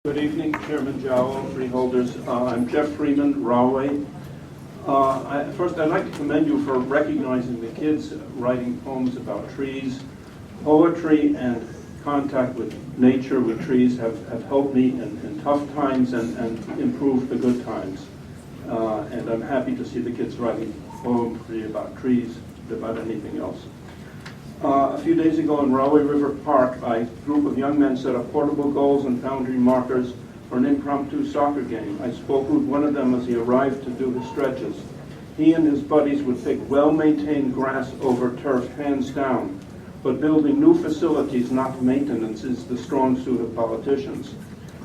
Good evening, Chairman Jowl, freeholders. I'm Jeff Freeman, Rahway. First, I'd like to commend you for recognizing the kids writing poems about trees. Poetry and contact with nature, with trees, have helped me in tough times and improved the good times. And I'm happy to see the kids writing poetry about trees, about anything else. A few days ago in Rahway River Park, a group of young men set up portable goals and boundary markers for an impromptu soccer game. I spoke with one of them as he arrived to do his stretches. He and his buddies would pick well-maintained grass over turf, hands down. But building new facilities, not maintenance, is the strong suit of politicians.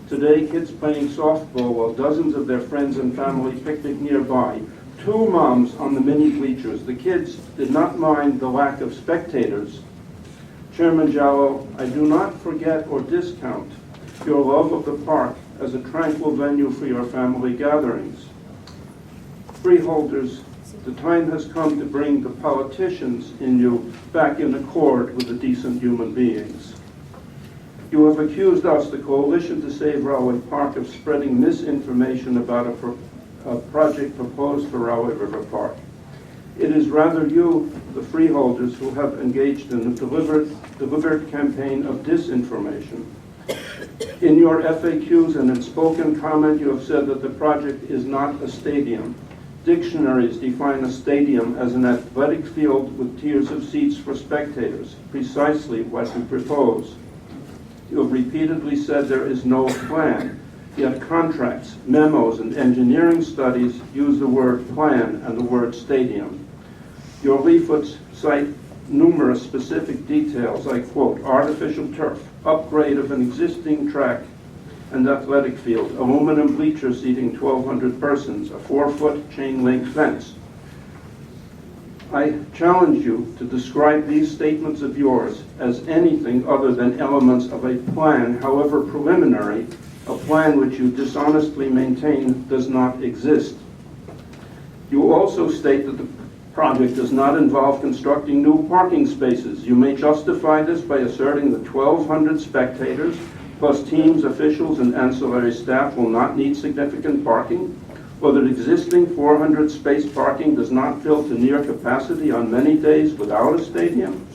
Today, kids playing softball while dozens of their friends and family picnic nearby. Two moms on the mini bleachers. The kids did not mind the lack of spectators. Chairman Jallow, I do not forget or discount your love of the park as a tranquil venue for your family gatherings. Freeholders, the time has come to bring the politicians in you back in accord with the decent human beings. You have accused us, the Coalition to Save Rahway Park, of spreading misinformation about a project proposed for Rahway River Park. It is rather you, the freeholders, who have engaged in a deliberate campaign of disinformation. In your FAQs and in spoken comment, you have said that the project is not a stadium. Dictionaries define a stadium as an athletic field with tiers of seats for spectators, precisely what you propose. You have repeatedly said there is no plan. Yet contracts, memos, and engineering studies use the word plan and the word stadium. Your leaflets cite numerous specific details. I quote, artificial turf, upgrade of an existing track and athletic field, aluminum bleachers seating 1,200 persons, a 4-foot chain link fence. I challenge you to describe these statements of yours as anything other than elements of a plan, however preliminary, a plan which you dishonestly maintain does not exist. You also state that the project does not involve constructing new parking spaces. You may justify this by asserting that 1,200 spectators, plus teams, officials, and ancillary staff will not need significant parking, or that existing 400 space parking does not fill to near capacity on many days without a stadium,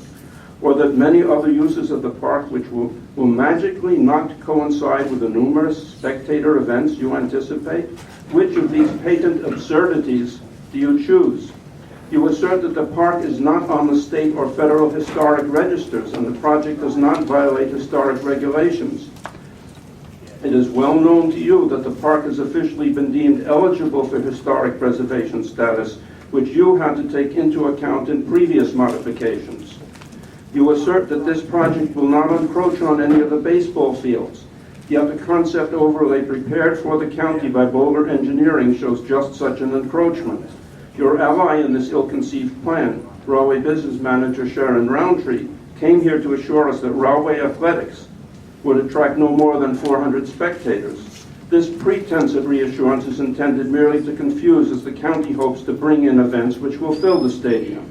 or that many other uses of the park which will magically not coincide with the numerous spectator events you anticipate? Which of these patent absurdities do you choose? You assert that the park is not on the state or federal historic registers and the project does not violate historic regulations. It is well known to you that the park has officially been deemed eligible for historic preservation status, which you had to take into account in previous modifications. You assert that this project will not encroach on any of the baseball fields, yet the concept overlay prepared for the county by Boulder Engineering shows just such an encroachment. Your ally in this ill-conceived plan, Rahway Business Manager Sharon Roundtree, came here to assure us that Rahway Athletics would attract no more than 400 spectators. This pretense of reassurance is intended merely to confuse as the county hopes to bring in events which will fill the stadium.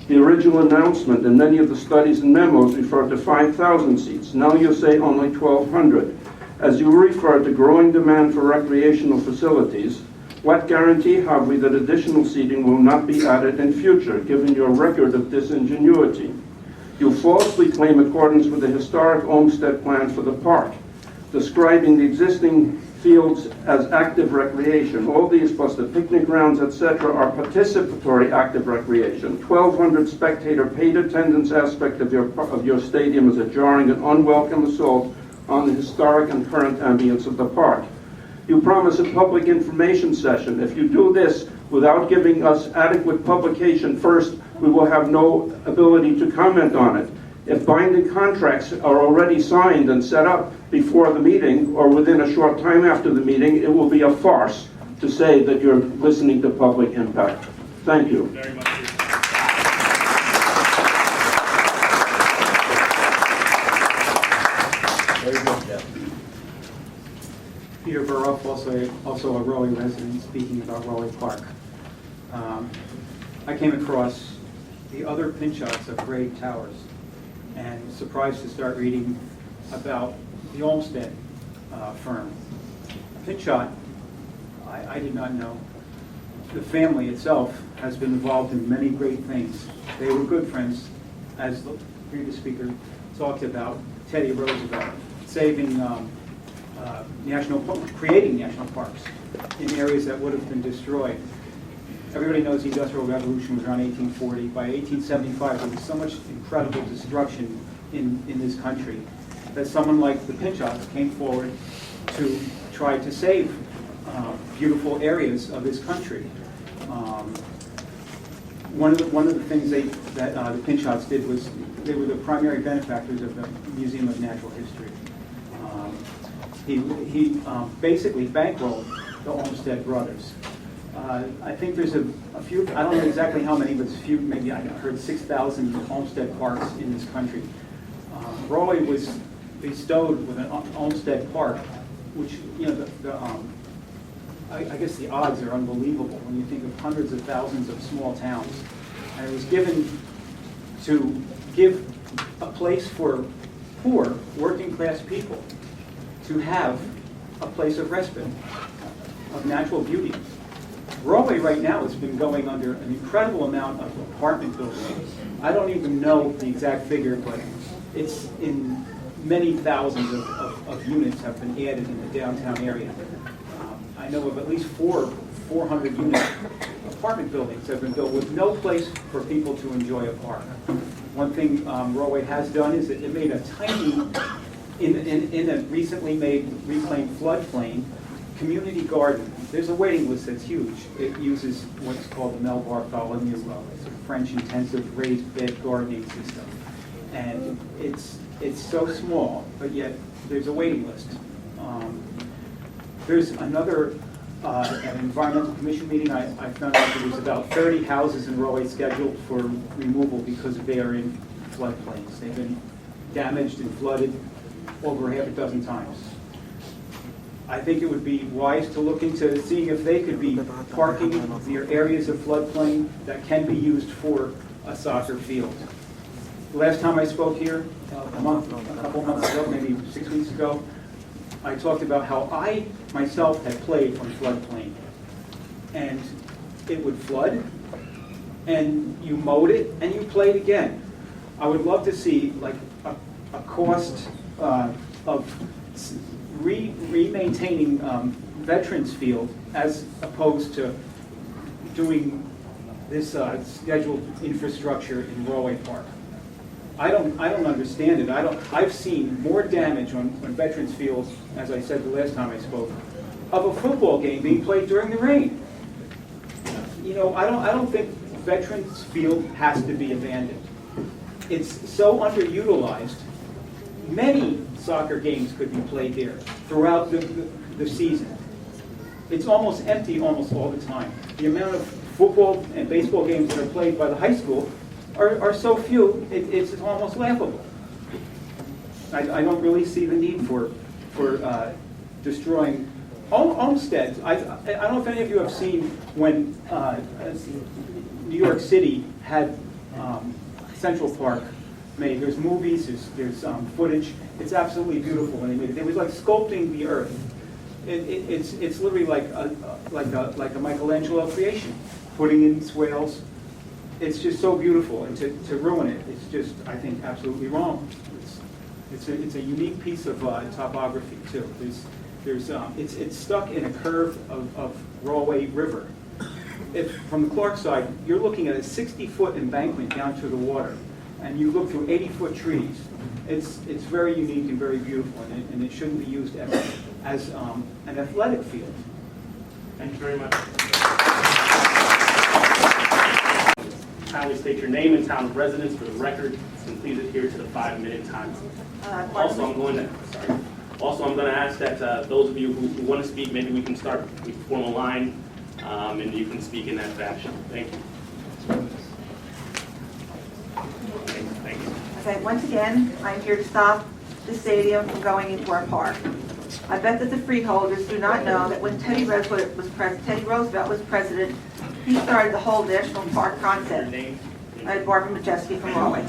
The original announcement and many of the studies and memos referred to 5,000 seats. Now you say only 1,200. As you refer to growing demand for recreational facilities, what guarantee have we that additional seating will not be added in future, given your record of disingenuity? You falsely claim accordance with the historic Olmsted plan for the park, describing the existing fields as active recreation. All these, plus the picnic grounds, etc., are participatory active recreation. 1,200 spectator paid attendance aspect of your stadium is a jarring and unwelcome assault on the historic and current ambience of the park. You promise a public information session. If you do this without giving us adequate publication first, we will have no ability to comment on it. If binding contracts are already signed and set up before the meeting or within a short time after the meeting, it will be a farce to say that you're listening to public impact. Thank you. Very much. Very good, Jeff. Peter Burrough, also a Rahway resident, speaking about Rahway Park. I came across the other pinch shots of grade towers and was surprised to start reading about the Olmsted firm. Pinchot, I did not know. The family itself has been involved in many great things. They were good friends, as the previous speaker talked about, Teddy Roosevelt, creating national parks in areas that would have been destroyed. Everybody knows the Industrial Revolution was around 1840. By 1875, there was so much incredible destruction in this country that someone like the Pinchots came forward to try to save beautiful areas of this country. One of the things that the Pinchots did was they were the primary benefactors of the Museum of Natural History. He basically bankrolled the Olmsted brothers. I think there's a few, I don't know exactly how many, but it's a few, maybe I heard 6,000 Olmsted parks in this country. Raleigh was bestowed with an Olmsted Park, which, you know, I guess the odds are unbelievable when you think of hundreds of thousands of small towns. And it was given to give a place for poor, working class people to have a place of respite, of natural beauty. Raleigh right now has been going under an incredible amount of apartment buildings. I don't even know the exact figure, but it's in many thousands of units have been added in the downtown area. I know of at least 400 unit apartment buildings that have been built with no place for people to enjoy a park. One thing Raleigh has done is that it made a tiny, in a recently made reclaimed floodplain, community garden. There's a waiting list that's huge. It uses what's called the Mel Bartholomew, it's a French intensive raised bed gardening system. And it's so small, but yet there's a waiting list. There's another, an environmental commission meeting, I found out there was about 30 houses in Raleigh scheduled for removal because they are in floodplains. They've been damaged and flooded over half a dozen times. I think it would be wise to look into seeing if they could be parking near areas of floodplain that can be used for a soccer field. Last time I spoke here, a couple months ago, maybe 6 weeks ago, I talked about how I myself had played on floodplain. And it would flood, and you mowed it, and you played again. I would love to see like a cost of re-maintaining Veterans Field as opposed to doing this scheduled infrastructure in Raleigh Park. I don't understand it. I've seen more damage on Veterans Field, as I said the last time I spoke, of a football game being played during the rain. You know, I don't think Veterans Field has to be abandoned. It's so underutilized. Many soccer games could be played there throughout the season. It's almost empty almost all the time. The amount of football and baseball games that are played by the high school are so few, it's almost laughable. I don't really see the need for destroying homesteads. I don't know if any of you have seen when New York City had Central Park made. There's movies, there's footage. It's absolutely beautiful when they made it. It was like sculpting the earth. It's literally like a Michelangelo creation, putting in swales. It's just so beautiful, and to ruin it, it's just, I think, absolutely wrong. It's a unique piece of topography too. It's stuck in a curve of Raleigh River. If from the Clark side, you're looking at a 60-foot embankment down to the water, and you look through 80-foot trees. It's very unique and very beautiful, and it shouldn't be used as an athletic field. Thank you very much. Kindly state your name and town of residence for the record, and please adhere to the 5-minute time. Also, I'm going to ask that those of you who want to speak, maybe we can form a line, and you can speak in that fashion. Thank you. Thank you. Okay, once again, I'm here to stop the stadium from going into our park. I bet that the freeholders do not know that when Teddy Roosevelt was president, he started the whole national park concept. Your name? Barbara Majeski from Raleigh.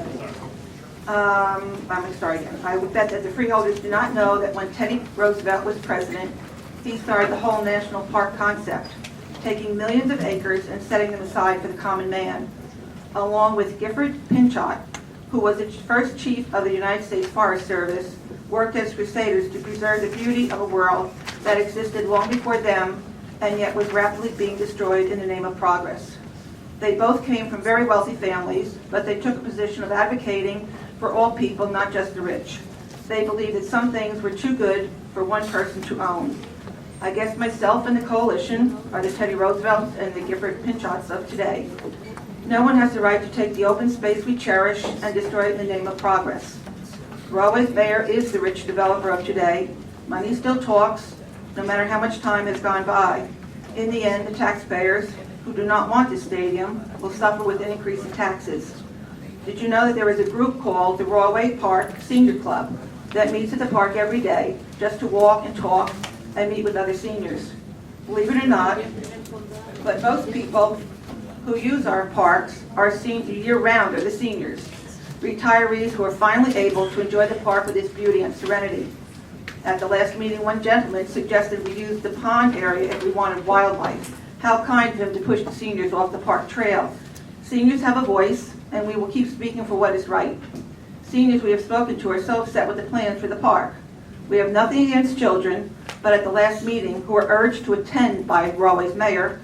I'm going to start again. I would bet that the freeholders do not know that when Teddy Roosevelt was president, he started the whole national park concept, taking millions of acres and setting them aside for the common man, along with Gifford Pinchot, who was the first chief of the United States Forest Service, worked as crusaders to preserve the beauty of a world that existed long before them and yet was rapidly being destroyed in the name of progress. They both came from very wealthy families, but they took a position of advocating for all people, not just the rich. They believed that some things were too good for one person to own. I guess myself and the coalition are the Teddy Roosevelts and the Gifford Pinchots of today. No one has the right to take the open space we cherish and destroy it in the name of progress. Rahway's mayor is the rich developer of today. Money still talks, no matter how much time has gone by. In the end, the taxpayers, who do not want this stadium, will suffer with an increase in taxes. Did you know that there is a group called the Rahway Park Senior Club that meets at the park every day just to walk and talk and meet with other seniors? Believe it or not, but most people who use our parks are senior year-round are the seniors, retirees who are finally able to enjoy the park with its beauty and serenity. At the last meeting, one gentleman suggested we use the pond area if we wanted wildlife. How kind of him to push the seniors off the park trail. Seniors have a voice, and we will keep speaking for what is right. Seniors we have spoken to are so upset with the plans for the park. We have nothing against children, but at the last meeting, who were urged to attend by Rahway's mayor,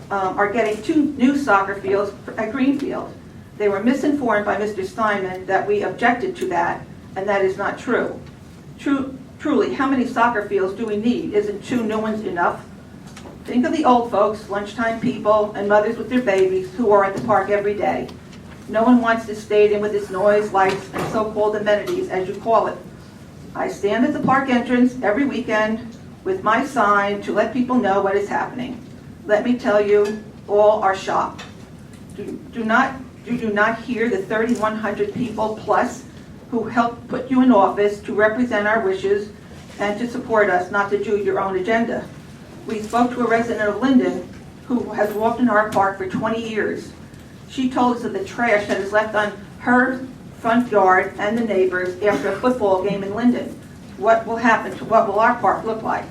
are getting 2 new soccer fields at Greenfield. They were misinformed by Mr. Steinman that we objected to that, and that is not true. Truly, how many soccer fields do we need? Isn't 2 new ones enough? Think of the old folks, lunchtime people, and mothers with their babies who are at the park every day. No one wants this stadium with its noise, lights, and so-called amenities, as you call it. I stand at the park entrance every weekend with my sign to let people know what is happening. Let me tell you, all are shocked. Do you not hear the 3,100 people plus who helped put you in office to represent our wishes and to support us, not to do your own agenda? We spoke to a resident of Linden who has walked in our park for 20 years. She told us of the trash that is left on her front yard and the neighbors after a football game in Linden. What will happen to what will our park look like?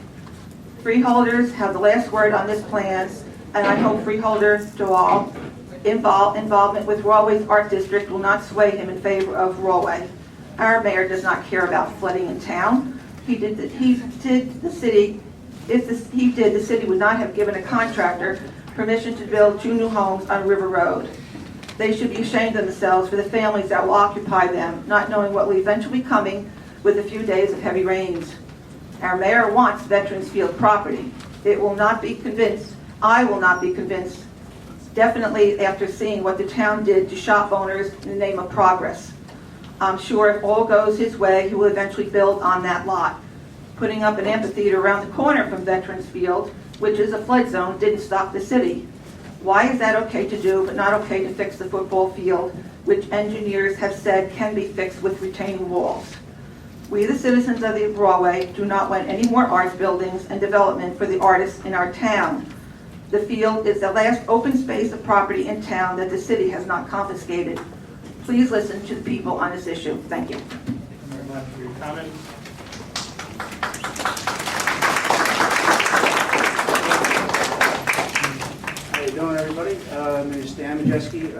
Freeholders have the last word on this plan, and I hope freeholder Dewall involvement with Rahway's Art District will not sway him in favor of Rahway. Our mayor does not care about flooding in town. The city would not have given a contractor permission to build 2 new homes on River Road. They should be ashamed of themselves for the families that will occupy them, not knowing what will eventually be coming with a few days of heavy rains. Our mayor wants Veterans Field property. I will not be convinced, definitely after seeing what the town did to shop owners in the name of progress. I'm sure if all goes his way, he will eventually build on that lot. Putting up an amphitheater around the corner from Veterans Field, which is a flood zone, didn't stop the city. Why is that okay to do, but not okay to fix the football field, which engineers have said can be fixed with retaining walls? We, the citizens of the Rahway, do not want any more arts buildings and development for the artists in our town. The field is the last open space of property in town that the city has not confiscated. Please listen to the people on this issue. Thank you. Thank you very much for your comments. How you doing, everybody? My name is Dan Majeski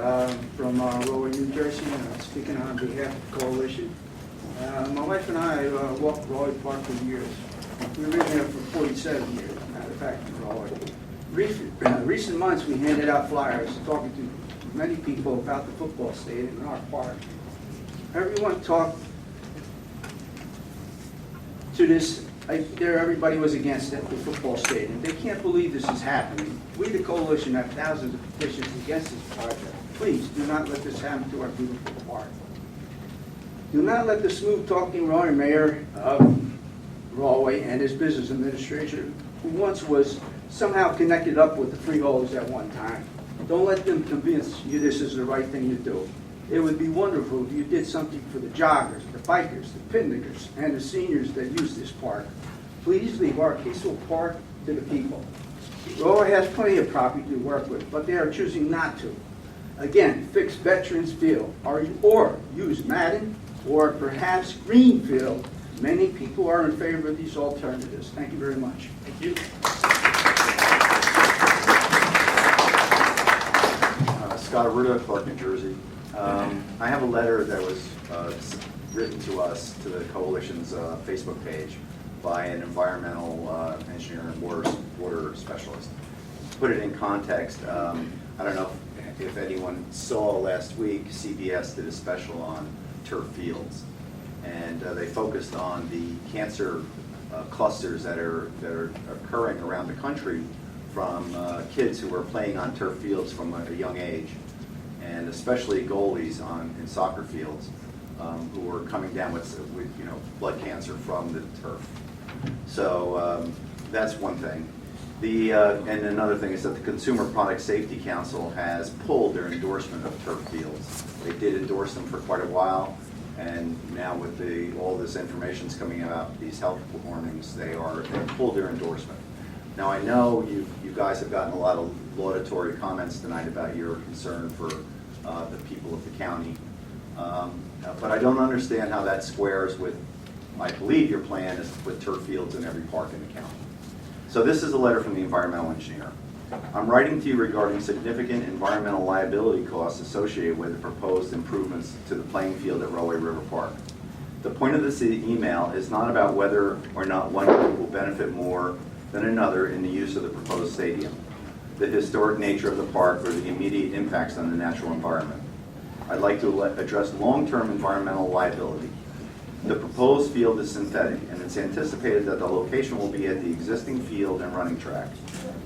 from Rahway, New Jersey, speaking on behalf of the coalition. My wife and I walked Rahway Park for years. We were living here for 47 years, matter of fact, in Rahway. Recent months, we handed out flyers talking to many people about the football stadium in our park. Everyone talked to this. Everybody was against it, the football stadium. They can't believe this is happening. We, the coalition, have thousands of petitions against this project. Please do not let this happen to our beautiful park. Do not let the smooth-talking mayor of Rahway and his business administrator, who once was somehow connected up with the freeholders at one time. Don't let them convince you this is the right thing to do. It would be wonderful if you did something for the joggers, the bikers, the picnickers, and the seniors that use this park. Please leave our peaceful park to the people. Rahway has plenty of property to work with, but they are choosing not to. Again, fix Veterans Field or use Madden or perhaps Greenfield. Many people are in favor of these alternatives. Thank you very much. Thank you. Scott Aruda, Clark, New Jersey. I have a letter that was written to us, to the Coalition's Facebook page, by an environmental engineer and water specialist. To put it in context, I don't know if anyone saw last week, CBS did a special on turf fields. And they focused on the cancer clusters that are occurring around the country from kids who are playing on turf fields from a young age, and especially goalies in soccer fields who are coming down with blood cancer from the turf. So that's one thing. And another thing is that the Consumer Product Safety Council has pulled their endorsement of turf fields. They did endorse them for quite a while, and now with all this information's coming about, these health warnings, they pulled their endorsement. Now I know you guys have gotten a lot of laudatory comments tonight about your concern for the people of the county, but I don't understand how that squares with, I believe your plan is to put turf fields in every park in the county. So this is a letter from the environmental engineer. I'm writing to you regarding significant environmental liability costs associated with the proposed improvements to the playing field at Rahway River Park. The point of this email is not about whether or not one group will benefit more than another in the use of the proposed stadium, the historic nature of the park, or the immediate impacts on the natural environment. I'd like to address long-term environmental liability. The proposed field is synthetic, and it's anticipated that the location will be at the existing field and running track.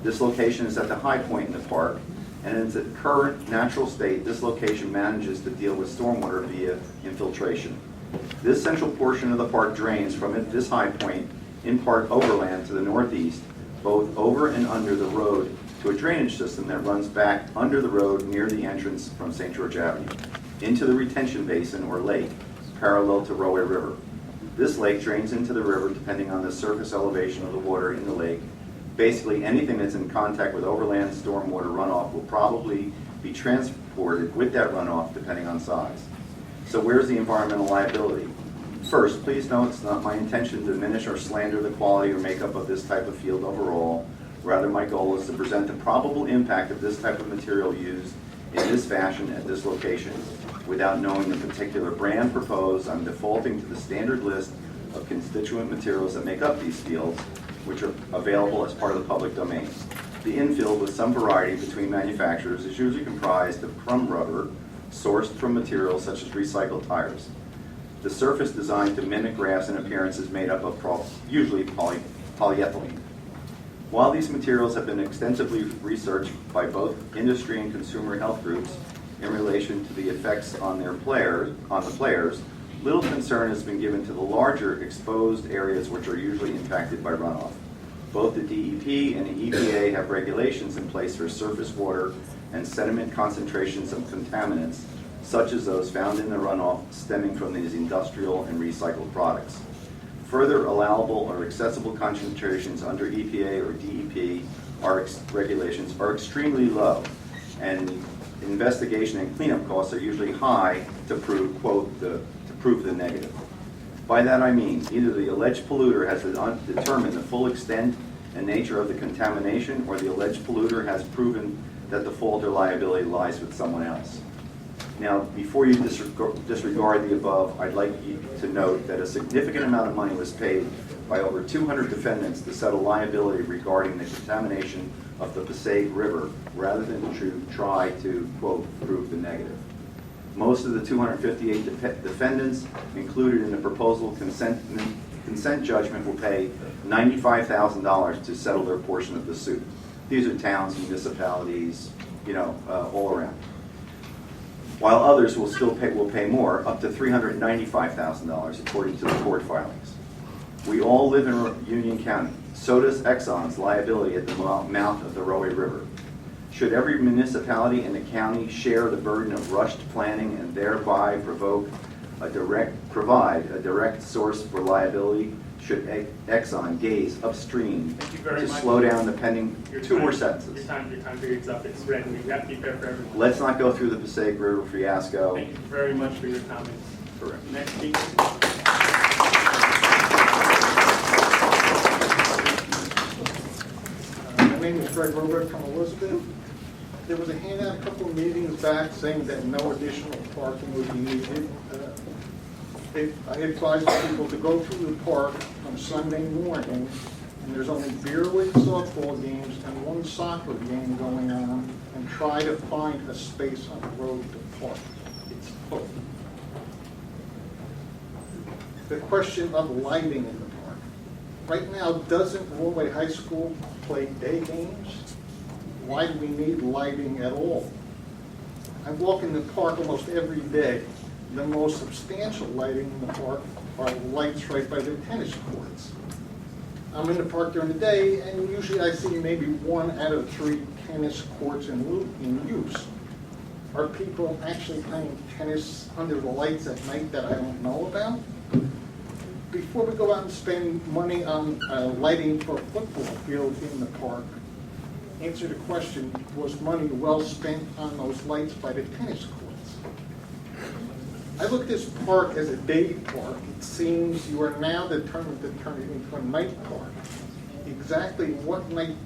This location is at the high point in the park, and in its current natural state, this location manages to deal with stormwater via infiltration. This central portion of the park drains from this high point, in part overland to the northeast, both over and under the road, to a drainage system that runs back under the road near the entrance from St. George Avenue, into the retention basin or lake, parallel to Rahway River. This lake drains into the river depending on the surface elevation of the water in the lake. Basically, anything that's in contact with overland stormwater runoff will probably be transported with that runoff depending on size. So where's the environmental liability? First, please note it's not my intention to diminish or slander the quality or makeup of this type of field overall. Rather, my goal is to present the probable impact of this type of material used in this fashion at this location. Without knowing the particular brand proposed, I'm defaulting to the standard list of constituent materials that make up these fields, which are available as part of the public domain. The infill, with some variety between manufacturers, is usually comprised of crumb rubber sourced from materials such as recycled tires. The surface designed to mimic grass in appearance is made up of usually polyethylene. While these materials have been extensively researched by both industry and consumer health groups in relation to the effects on the players, little concern has been given to the larger exposed areas which are usually impacted by runoff. Both the DEP and the EPA have regulations in place for surface water and sediment concentrations of contaminants, such as those found in the runoff stemming from these industrial and recycled products. Further allowable or accessible concentrations under EPA or DEP regulations are extremely low, and investigation and cleanup costs are usually high to prove, quote, to prove the negative. By that I mean either the alleged polluter has determined the full extent and nature of the contamination, or the alleged polluter has proven that the fault or liability lies with someone else. Now, before you disregard the above, I'd like you to note that a significant amount of money was paid by over 200 defendants to settle liability regarding the contamination of the Passaic River, rather than to try to, quote, prove the negative. Most of the 258 defendants included in the proposal consent judgment will pay $95,000 to settle their portion of the suit. These are towns, municipalities, all around. While others will pay more, up to $395,000, according to the court filings. We all live in Union County. So does Exxon's liability at the mouth of the Rahway River. Should every municipality in the county share the burden of rushed planning and thereby provide a direct source for liability? Should Exxon gaze upstream to slow down the pending two more sentences? Your time period's up. It's red. We have to be fair for everyone. Let's not go through the Passaic River fiasco. Thank you very much for your comments. Correct. Next speaker. My name is Greg Robert from Elizabeth. There was a handout a couple of meetings back saying that no additional parking would be needed. I advise people to go through the park on Sunday morning, and there's only beer league softball games and one soccer game going on, and try to find a space on the road to park. It's full. The question of lighting in the park. Right now, doesn't Rollway High School play day games? Why do we need lighting at all? I walk in the park almost every day. The most substantial lighting in the park are lights right by the tennis courts. I'm in the park during the day, and usually I see maybe 1 out of 3 tennis courts in use. Are people actually playing tennis under the lights at night that I don't know about? Before we go out and spend money on lighting for a football field in the park, answer the question, was money well spent on those lights by the tennis courts? I look at this park as a day park. It seems you are now determined to turn it into a night park. Exactly what night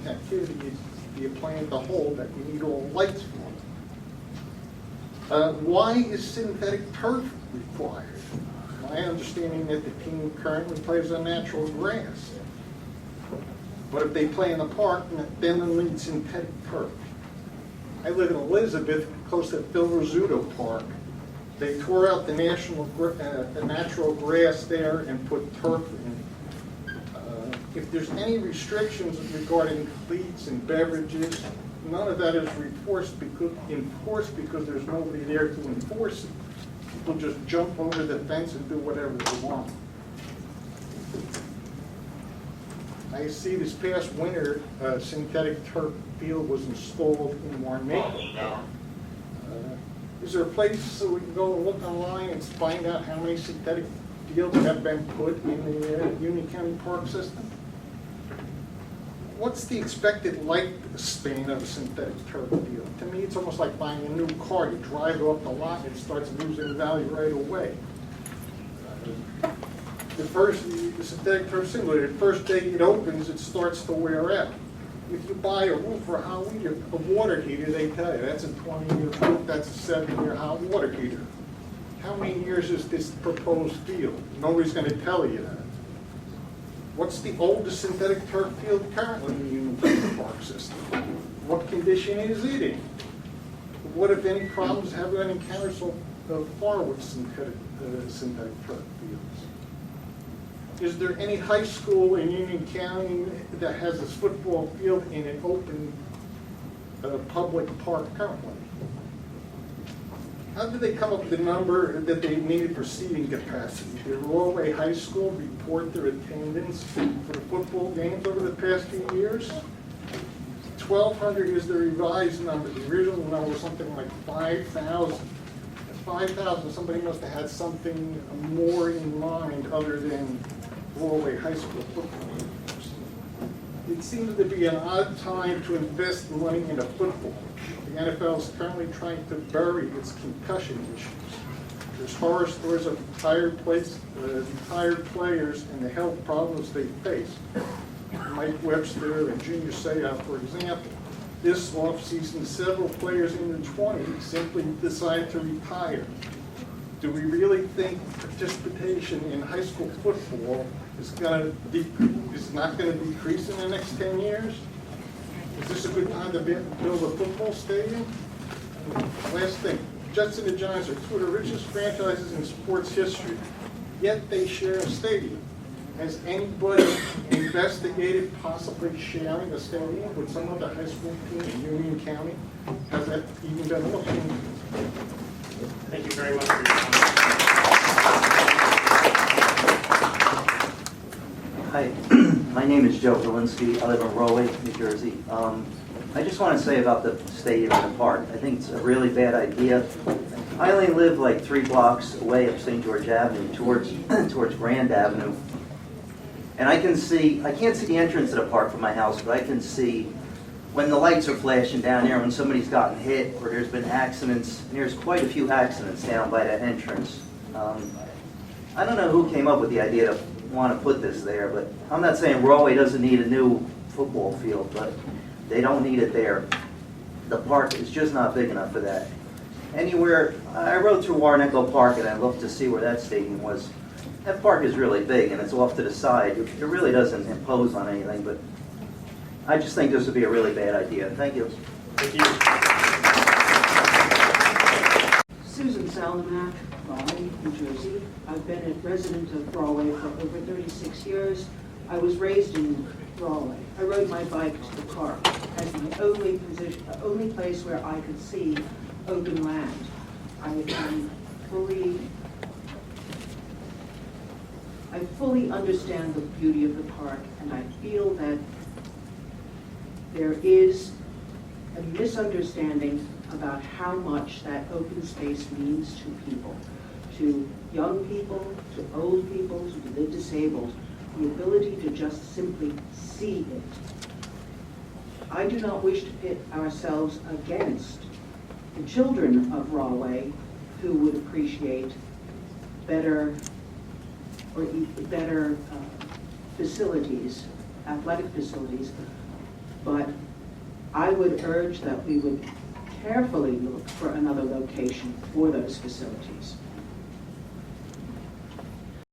activity do you plan to hold that you need all lights for? Why is synthetic turf required? My understanding that the team currently plays on natural grass. But if they play in the park, then they'll need synthetic turf. I live in Elizabeth, close to Phil Rizzuto Park. They tore out the natural grass there and put turf in. If there's any restrictions regarding cleats and beverages, none of that is enforced because there's nobody there to enforce it. People just jump over the fence and do whatever they want. I see this past winter, synthetic turf field was installed in Warmaker. Is there a place so we can go and look online and find out how many synthetic fields have been put in the Union County Park system? What's the expected lifespan of a synthetic turf field? To me, it's almost like buying a new car. You drive it off the lot and it starts losing value right away. The synthetic turf simulator, the first day it opens, it starts to wear out. If you buy a roof or a water heater, they tell you that's a 20-year roof, that's a 7-year hot water heater. How many years is this proposed field? Nobody's going to tell you that. What's the oldest synthetic turf field currently in the Union County Park system? What condition is it in? What, if any, problems have been encountered so far with synthetic turf fields? Is there any high school in Union County that has this football field in an open public park currently? How did they come up with the number that they needed for seating capacity? Did Rollway High School report their attendance for the football games over the past few years? 1,200 is the revised number. The original number was something like 5,000. At 5,000, somebody must have had something more in mind other than Rollway High School football games. It seems to be an odd time to invest money into football. The NFL is currently trying to bury its concussion issues. There's horror stories of retired players and the health problems they face. Mike Webster and Junior Seau, for example. This offseason, several players in their 20s simply decided to retire. Do we really think participation in high school football is not going to decrease in the next 10 years? Is this a good time to build a football stadium? Last thing, Jets and the Giants are two of the richest franchises in sports history, yet they share a stadium. Has anybody investigated possibly sharing a stadium with some other high school team in Union County? Has that even been looked into? Thank you very much for your comment. Hi, my name is Joe Zielinski. I live in Rollway, New Jersey. I just want to say about the stadium in the park. I think it's a really bad idea. I only live like 3 blocks away up St. George Avenue towards Grand Avenue. And I can't see the entrance to the park from my house, but I can see when the lights are flashing down there, when somebody's gotten hit or there's been accidents. And there's quite a few accidents down by that entrance. I don't know who came up with the idea to want to put this there, but I'm not saying Rawley doesn't need a new football field, but they don't need it there. The park is just not big enough for that. Anywhere, I rode through Warnaco Park and I looked to see where that stadium was. That park is really big and it's off to the side. It really doesn't impose on anything, but I just think this would be a really bad idea. Thank you. Thank you. Susan Salamack, Raleigh, New Jersey. I've been a resident of Raleigh for over 36 years. I was raised in Raleigh. I rode my bike to the park as the only place where I could see open land. I fully understand the beauty of the park, and I feel that there is a misunderstanding about how much that open space means to people, to young people, to old people, to the disabled, the ability to just simply see it. I do not wish to pit ourselves against the children of Raleigh who would appreciate better facilities, athletic facilities, but I would urge that we would carefully look for another location for those facilities.